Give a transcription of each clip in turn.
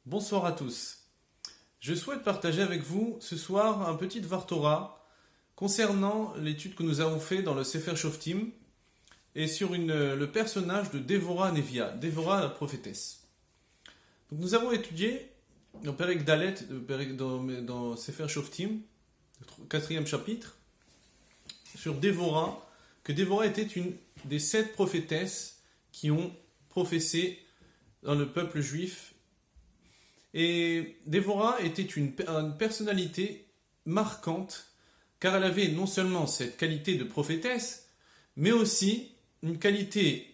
Bonsoir à tous. Je souhaite partager avec vous ce soir un petit Dvar Torah concernant l'étude que nous avons faite dans le Sefer Shoftim et sur le personnage de Dévorah Nevia, Dévorah la prophétesse. Donc nous avons étudié dans Perek Dalet, dans Sefer Shoftim, le quatrième chapitre, sur Dévorah, que Dévorah était une des 7 prophétesses qui ont prophétisé dans le peuple juif. Et Dévorah était une personnalité marquante, car elle avait non seulement cette qualité de prophétesse, mais aussi une qualité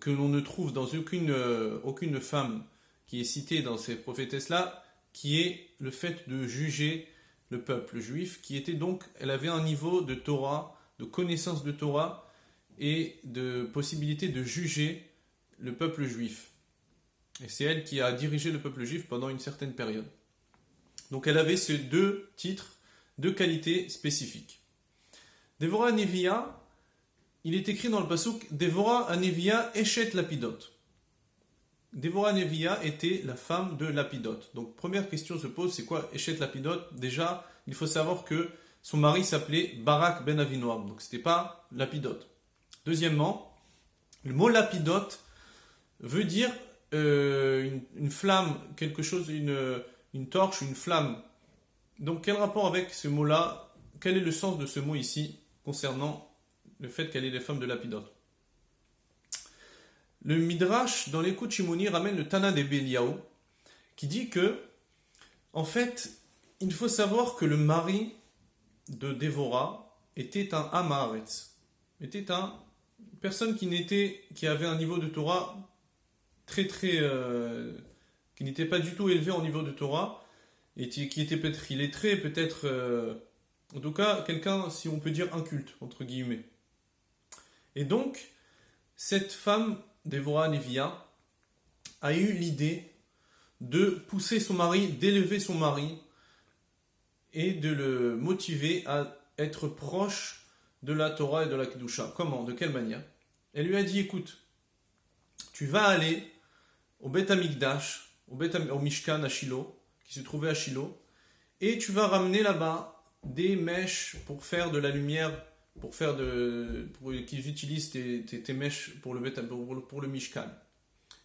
que l'on ne trouve dans aucune femme qui est citée dans ces prophétesses-là, qui est le fait de juger le peuple juif, elle avait un niveau de Torah, de connaissance de Torah et de possibilité de juger le peuple juif. Et c'est elle qui a dirigé le peuple juif pendant une certaine période. Donc elle avait ces 2 titres, 2 qualités spécifiques. Dévorah Nevia, il est écrit dans le pasuk Dévorah Nevia Eshet Lapidot. Dévorah Nevia était la femme de Lapidot. Donc première question se pose, c'est quoi Eshet Lapidot? Déjà, il faut savoir que son mari s'appelait Barak ben Avinoam, donc c'était pas Lapidot. Deuxièmement, le mot Lapidot veut dire une flamme, quelque chose, une torche, une flamme. Donc quel rapport avec ce mot-là? Quel est le sens de ce mot ici concernant le fait qu'elle est la femme de Lapidot? Le Midrash dans l'Écoute Shimoni ramène le Tana de Beliaou qui dit que, en fait, il faut savoir que le mari de Dévorah était un Amaretz, était une personne qui avait un niveau de Torah qui n'était pas du tout élevé en niveau de Torah, et qui était peut-être illettré, en tout cas, quelqu'un, si on peut dire, inculte, entre guillemets. Et donc, cette femme, Dévorah Nevia, a eu l'idée de pousser son mari, d'élever son mari, et de le motiver à être proche de la Torah et de la Kedusha. Comment? De quelle manière? Elle lui a dit, écoute, tu vas aller au Beth Amikdash, au Mishkan à Shiloh, qui se trouvait à Shiloh, et tu vas ramener là-bas des mèches pour faire de la lumière, pour qu'ils utilisent tes mèches pour le Mishkan.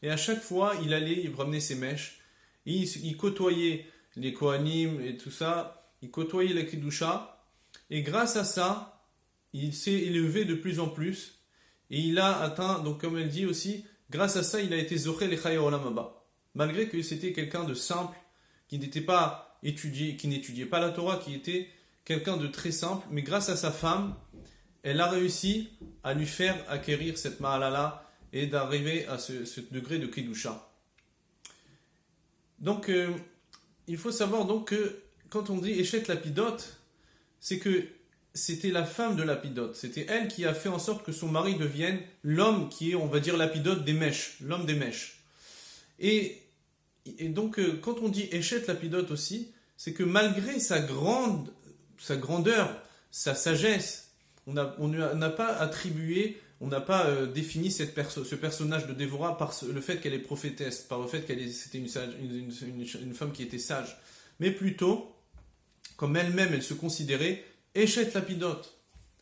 Et à chaque fois, il ramenait ses mèches, et il côtoyait les Kohanim et tout ça, il côtoyait la Kedusha, et grâce à ça, il s'est élevé de plus en plus, et il a atteint, donc comme elle dit aussi, grâce à ça, il a été Zoché l'Echaya Olam Haba. Malgré que c'était quelqu'un de simple, qui n'était pas étudié, qui n'étudiait pas la Torah, qui était quelqu'un de très simple, mais grâce à sa femme, elle a réussi à lui faire acquérir cette Mahalala et d'arriver à ce degré de Kedusha. Donc, il faut savoir donc que quand on dit Eshet Lapidot, c'est que c'était la femme de Lapidot. C'était elle qui a fait en sorte que son mari devienne l'homme qui est, on va dire, Lapidot des mèches, l'homme des mèches. Et donc, quand on dit Eshet Lapidot aussi, c'est que malgré sa grandeur, sa sagesse, on n'a pas attribué, on n'a pas défini ce personnage de Dévorah par le fait qu'elle est prophétesse, par le fait c'était une femme qui était sage, mais plutôt, comme elle-même, elle se considérait Eshet Lapidot.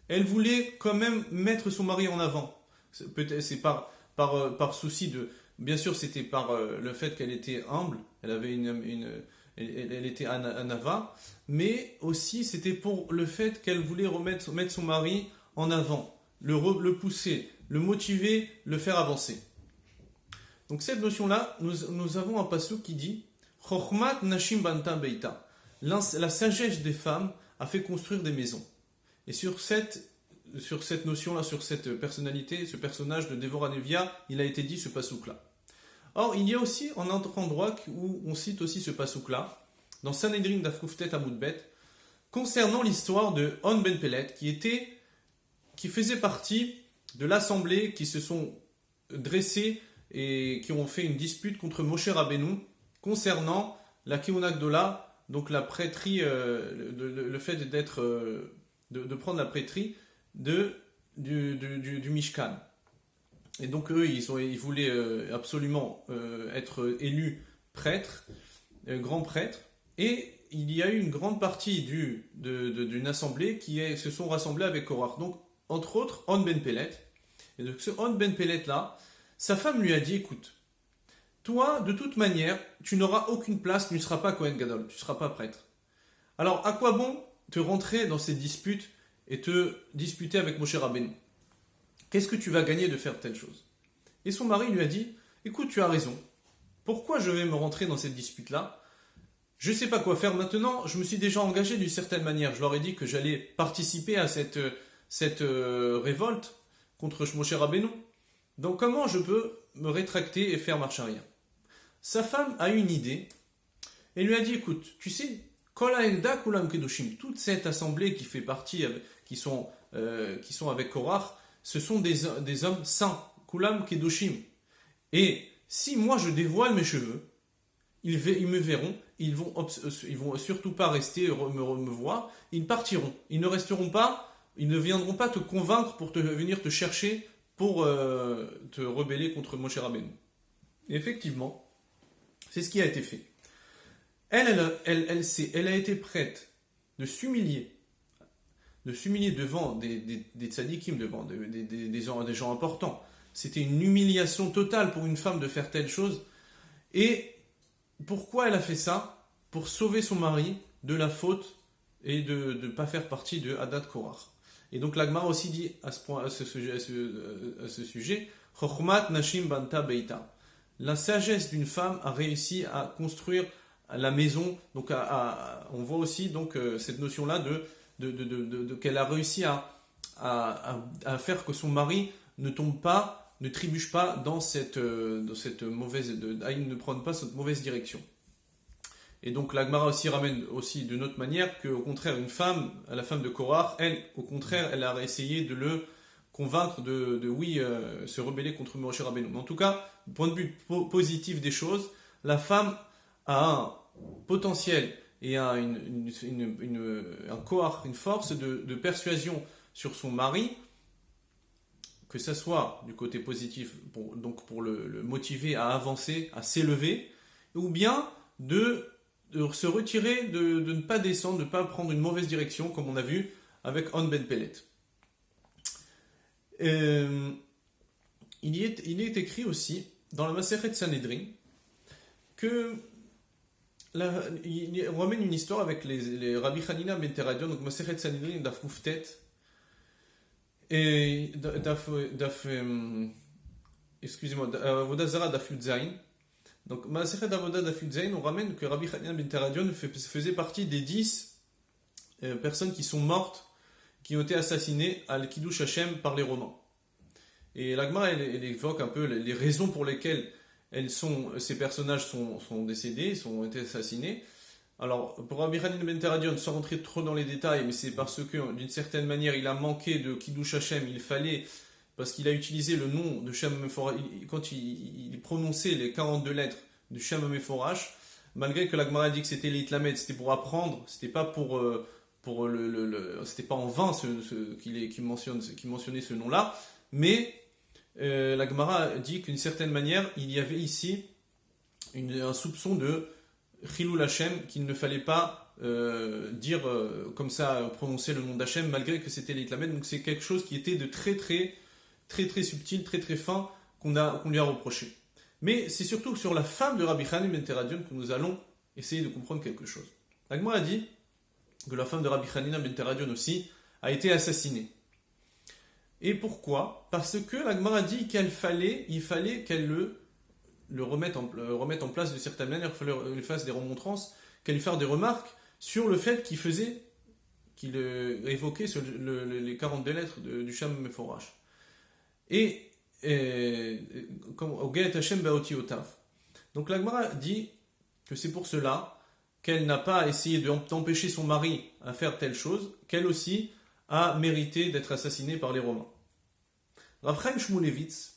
Elle voulait quand même mettre son mari en avant. Peut-être c'est par souci de... Bien sûr, c'était par le fait qu'elle était humble, elle avait elle était anava, mais aussi c'était pour le fait qu'elle voulait mettre son mari en avant, le pousser, le motiver, le faire avancer. Donc cette notion-là, nous avons un passage qui dit Chochmat Nashim Banta Beita. La sagesse des femmes a fait construire des maisons. Et sur cette notion-là, sur cette personnalité, ce personnage de Dévorah Nevia, il a été dit ce pasouk-là. Or, il y a aussi un autre endroit où on cite aussi ce pasouk-là, dans Sanhedrin d'Afkouftet Amoudbet, concernant l'histoire de On Ben Pelet, qui faisait partie de l'assemblée qui se sont dressés et qui ont fait une dispute contre Moshe Rabbeinu concernant la Keuna Gdola, donc la prêtrise, le fait de prendre la prêtrise du Mishkan. Et donc eux, ils voulaient absolument être élus prêtre, grand prêtre, et il y a eu une grande partie d'une assemblée se sont rassemblés avec Korach. Donc, entre autres, On Ben Pelet. Et donc, ce On Ben Pelet là, sa femme lui a dit, écoute, toi, de toute manière, tu n'auras aucune place, tu ne seras pas Kohen Gadol, tu ne seras pas prêtre. Alors, à quoi bon te rentrer dans ces disputes et te disputer avec Moshe Rabbeinu? Qu'est-ce que tu vas gagner de faire telle chose? Et son mari lui a dit, écoute, tu as raison. Pourquoi je vais me rentrer dans cette dispute-là? Je ne sais pas quoi faire maintenant, je me suis déjà engagé d'une certaine manière. Je leur ai dit que j'allais participer à cette révolte contre Moshe Rabbeinu. Donc comment je peux me rétracter et faire marche arrière? Sa femme a eu une idée et lui a dit, écoute, tu sais, Kol ha'elda kulam kedoshim, toute cette assemblée qui fait partie, qui sont avec Korach, ce sont des hommes saints, kulam kedoshim. Et si moi je dévoile mes cheveux, ils me verront, ils vont surtout pas rester me voir, ils partiront, ils ne resteront pas, ils ne viendront pas te convaincre pour venir te chercher pour te rebeller contre Moshe Rabbeinu. Et effectivement, c'est ce qui a été fait. Elle a été prête de s'humilier devant des tzadikim, devant des gens importants. C'était une humiliation totale pour une femme de faire telle chose. Et pourquoi elle a fait ça? Pour sauver son mari de la faute et de ne pas faire partie de Hadat Korach. Et donc l'Agmara aussi dit à ce sujet, Chochmat Nashim Banta Beita. La sagesse d'une femme a réussi à construire la maison. Donc on voit aussi donc cette notion-là qu'elle a réussi à faire que son mari ne tombe pas, ne trébuche pas dans cette mauvaise, ne prenne pas cette mauvaise direction. Et donc l'Agmara aussi ramène aussi d'une autre manière qu'au contraire une femme, la femme de Korach, elle, au contraire, elle a essayé de le convaincre de se rebeller contre Moshe Rabbeinu. Mais en tout cas, du point de vue positif des choses, la femme a un potentiel et a un Korach, une force de persuasion sur son mari, que ce soit du côté positif, pour le motiver à avancer, à s'élever, ou bien de se retirer, de ne pas descendre, de ne pas prendre une mauvaise direction, comme on a vu avec On Ben Pelet. Il est écrit aussi dans la Masechet Sanhedrin que on ramène une histoire avec les Rabbi Hanina ben Teradion, donc Masechet Sanhedrin Daf Kuftet et Avodah Zara Daf Yud Zayin. Donc Masechet Avodah Daf Yud Zayin, on ramène que Rabbi Hanina ben Teradion faisait partie des 10 personnes qui sont mortes, qui ont été assassinées à l'Kiddush Hashem par les Romains. Et l'Agma, elle évoque un peu les raisons pour lesquelles ces personnages sont décédés, ont été assassinés. Alors, pour Rabbi Hanina ben Teradion, sans rentrer trop dans les détails, mais c'est parce que, d'une certaine manière, il a manqué de Kiddush Hashem, parce qu'il a utilisé le nom de Shem HaMeforash, quand il prononçait les 42 lettres de Shem HaMeforash, malgré que l'Agma a dit que c'était l'Itlamed, c'était pour apprendre, c'était pas c'était pas en vain qu'il mentionnait ce nom-là, mais la Gemara dit qu'une certaine manière, il y avait ici un soupçon de Chilul Hashem, qu'il ne fallait pas dire comme ça, prononcer le nom d'Hashem, malgré que c'était l'Itlamed. Donc c'est quelque chose qui était de très subtil, très fin, qu'on lui a reproché. Mais c'est surtout sur la femme de Rabbi Hanina ben Teradion que nous allons essayer de comprendre quelque chose. La Gemara a dit que la femme de Rabbi Hanina ben Teradion aussi a été assassinée. Et pourquoi? Parce que la Gemara dit qu'il fallait qu'elle le remette en place de certaine manière, qu'il fallait lui fasse des remontrances, qu'elle lui fasse des remarques sur le fait qu'il évoquait les 42 lettres du Shem HaMeforash. Et comme au Geet Hashem Baoti Otav. Donc la Gemara dit que c'est pour cela qu'elle n'a pas essayé d'empêcher son mari à faire telle chose, qu'elle aussi a mérité d'être assassinée par les Romains. Rav Chaim Shmulevitz,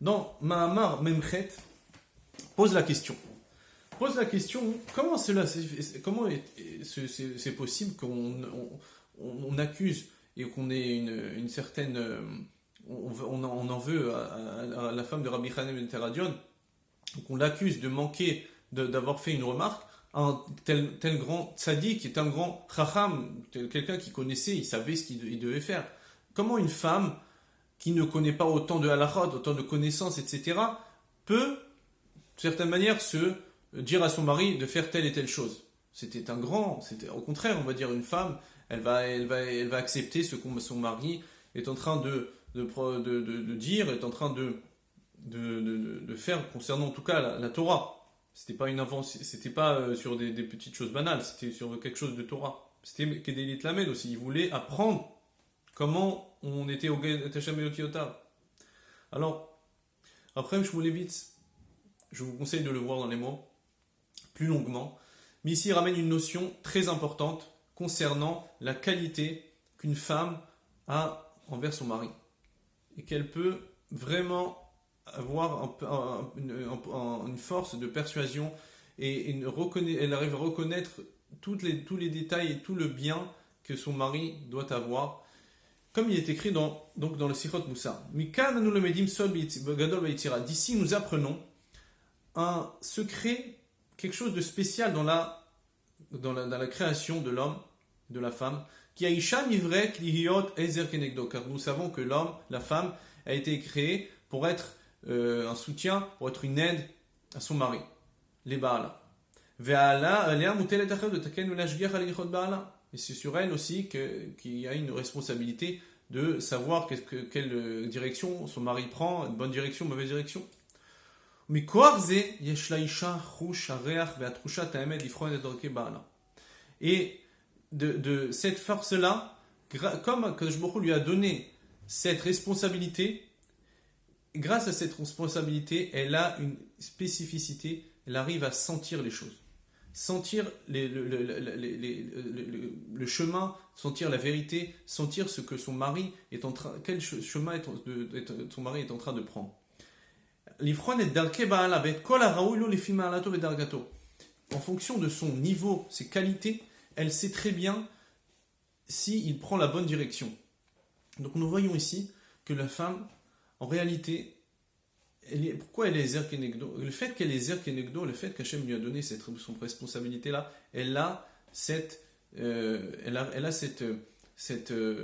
dans Mahamar Memchet, pose la question, comment c'est possible qu'on accuse et qu'on ait une certaine... on en veut à la femme de Rabbi Hanina ben Teradion, qu'on l'accuse de manquer d'avoir fait une remarque, un tel grand tzaddik, est un grand chacham, quelqu'un qui connaissait, il savait ce qu'il devait faire. Comment une femme qui ne connaît pas autant de halachot, autant de connaissances, etc., peut, de certaine manière, se dire à son mari de faire telle et telle chose? C'était au contraire, on va dire, une femme, elle va accepter ce que son mari est en train de dire, est en train de faire concernant en tout cas la Torah. C'était pas une invention, c'était pas sur des petites choses banales, c'était sur quelque chose de Torah. C'était Kedelit Lamed aussi, il voulait apprendre comment on était au Tachem et au Tiotav. Alors, après Shmulevitz, je vous conseille de le voir dans les mots plus longuement, mais ici il ramène une notion très importante concernant la qualité qu'une femme a envers son mari et qu'elle peut vraiment avoir une force de persuasion et elle arrive à reconnaître tous les détails et tout le bien que son mari doit avoir, comme il est écrit dans le Sichot Moussar. D'ici nous apprenons un secret, quelque chose de spécial dans la création de l'homme, de la femme, qui a Isha Nivret Lihiot Ezer Kenegdo, car nous savons que l'homme, la femme, a été créé pour être un soutien, pour être une aide à son mari, les Baala. Et c'est sur elle aussi qu'il y a une responsabilité de savoir quelle direction son mari prend, une bonne direction, mauvaise direction. Et de cette force-là, comme Kadosh Baruch Hu lui a donné cette responsabilité, grâce à cette responsabilité, elle a une spécificité, elle arrive à sentir les choses. Sentir le chemin, sentir la vérité, sentir ce que son mari est en train, quel chemin son mari est en train de prendre. En fonction de son niveau, ses qualités, elle sait très bien s'il prend la bonne direction. Donc nous voyons ici que la femme, en réalité, pourquoi elle est Zer Kenegdo? Le fait qu'elle est Zer Kenegdo, le fait qu'Hachem lui a donné son responsabilité-là, elle a cette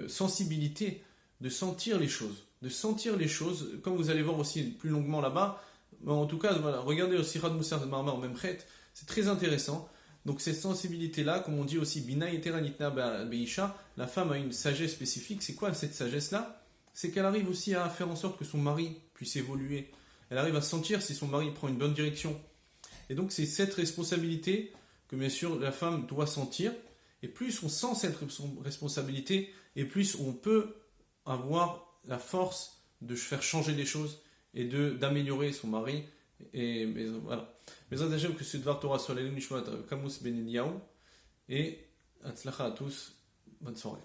sensibilité de sentir les choses. Comme vous allez voir aussi plus longuement là-bas. En tout cas, voilà, regardez aussi Rad Moussar de Marmar en même chet, c'est très intéressant. Donc cette sensibilité-là, comme on dit aussi, Bina Yetera Nitna Beisha, la femme a une sagesse spécifique. C'est quoi cette sagesse-là? C'est qu'elle arrive aussi à faire en sorte que son mari puisse évoluer. Elle arrive à sentir si son mari prend une bonne direction. Et donc c'est cette responsabilité que bien sûr la femme doit sentir. Et plus on sent cette responsabilité, et plus on peut avoir la force de faire changer les choses et d'améliorer son mari. Et voilà. Mais j'aime que ce Dvar Torah soit l'Elim Nishmat Kamus Ben Eliyahu. Et Hatzlacha à tous. Bonne soirée.